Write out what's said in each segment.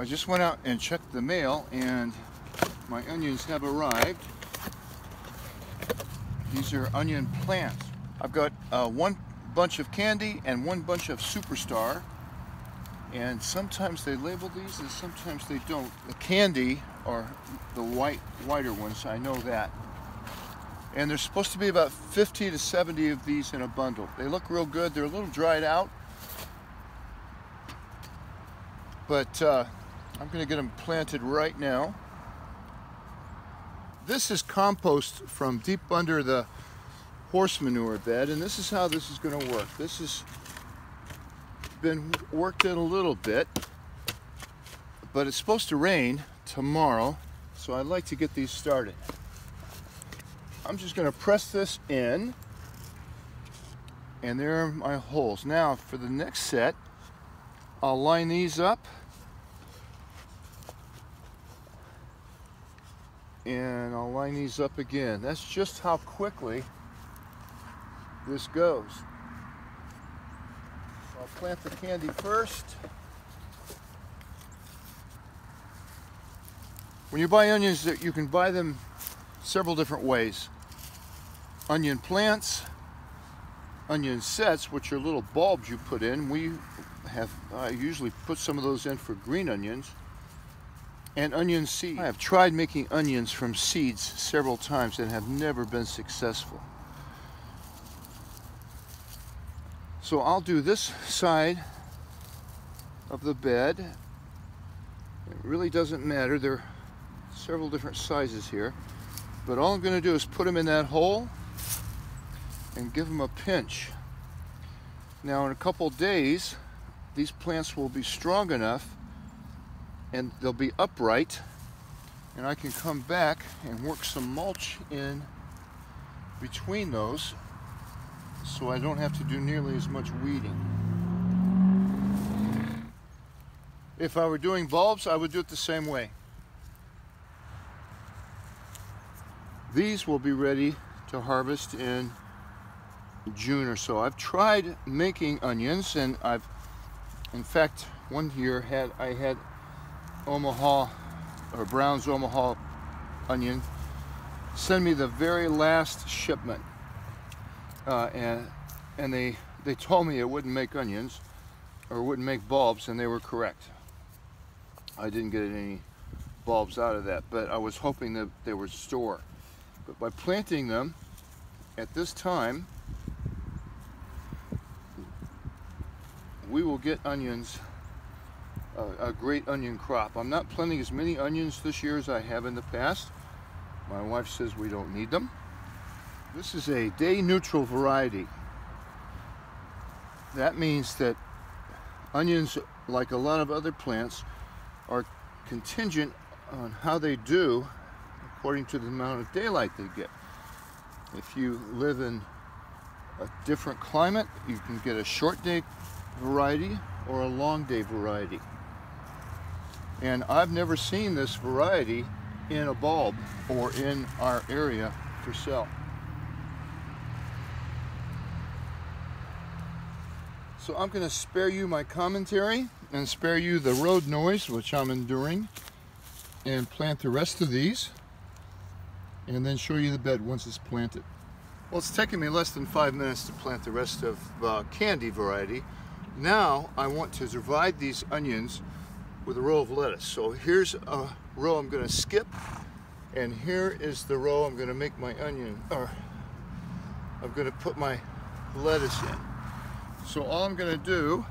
I just went out and checked the mail and my onions have arrived. These are onion plants. I've got one bunch of candy and one bunch of superstar, and sometimes they label these and sometimes they don't. The candy are the whiter ones, I know that. And there's supposed to be about 50 to 70 of these in a bundle. They look real good. They're a little dried out, but I'm going to get them planted right now. This is compost from deep under the horse manure bed, and this is how this is going to work. This has been worked in a little bit, but it's supposed to rain tomorrow, so I'd like to get these started. I'm just going to press this in, and there are my holes. Now for the next set, I'll line these up, and I'll line these up again. That's just how quickly this goes. So I'll plant the candy first. When you buy onions, you can buy them several different ways. Onion plants, onion sets, which are little bulbs you put in. I usually put some of those in for green onions. And onion seeds. I have tried making onions from seeds several times and have never been successful. So I'll do this side of the bed. It really doesn't matter. There are several different sizes here. But all I'm going to do is put them in that hole and give them a pinch. Now in a couple days, these plants will be strong enough and they'll be upright, and I can come back and work some mulch in between those so I don't have to do nearly as much weeding. If I were doing bulbs, I would do it the same way. These will be ready to harvest in June or so. I've tried making onions, and in fact, one year I had Omaha, or Brown's Omaha onion, send me the very last shipment, and they told me it wouldn't make onions or wouldn't make bulbs, and they were correct. I didn't get any bulbs out of that, but I was hoping that they would store. But by planting them at this time, we will get onions, a great onion crop. I'm not planting as many onions this year as I have in the past. My wife says we don't need them. This is a day neutral variety. That means that onions, like a lot of other plants, are contingent on how they do according to the amount of daylight they get. If you live in a different climate, you can get a short day variety or a long day variety. And I've never seen this variety in a bulb or in our area for sale. So I'm going to spare you my commentary and spare you the road noise, which I'm enduring, and plant the rest of these, and then show you the bed once it's planted. Well, it's taken me less than 5 minutes to plant the rest of candy variety. Now I want to divide these onions with a row of lettuce. So here's a row I'm going to skip, and here is the row I'm going to make my onion, or I'm going to put my lettuce in. So all I'm going to do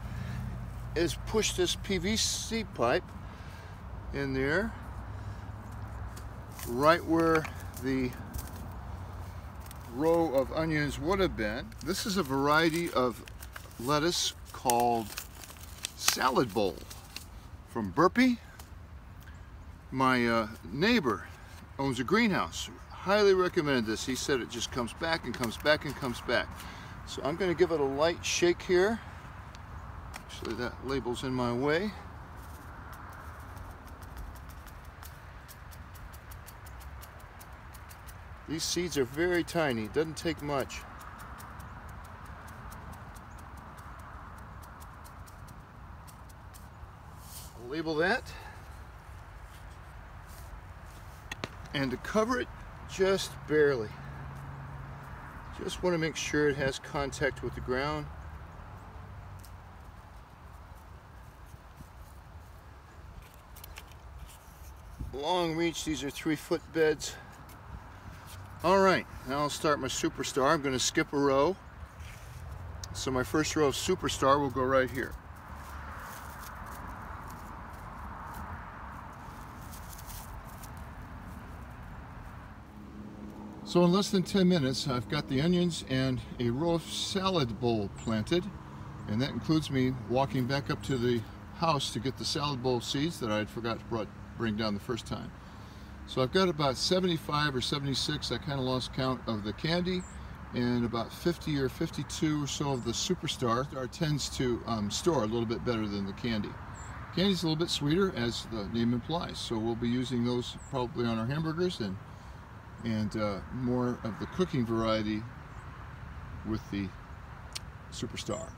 is push this PVC pipe in there, right where the row of onions would have been. This is a variety of lettuce called Salad Bowl from Burpee. My neighbor owns a greenhouse. Highly recommend this. He said it just comes back and comes back and comes back. So I'm going to give it a light shake here. Actually, that label's in my way. These seeds are very tiny. It doesn't take much. I'll label that. and to cover it just barely. Just want to make sure it has contact with the ground. Long reach, these are 3-foot beds. Alright, now I'll start my Superstar. I'm going to skip a row. So my first row of Superstar will go right here. So in less than 10 minutes, I've got the onions and a row of salad bowl planted, and that includes me walking back up to the house to get the salad bowl seeds that I had forgot to bring down the first time. So I've got about 75 or 76, I kind of lost count, of the candy, and about 50 or 52 or so of the Superstar. It tends to store a little bit better than the candy. Candy's a little bit sweeter, as the name implies, so we'll be using those probably on our hamburgers, and more of the cooking variety with the Superstar.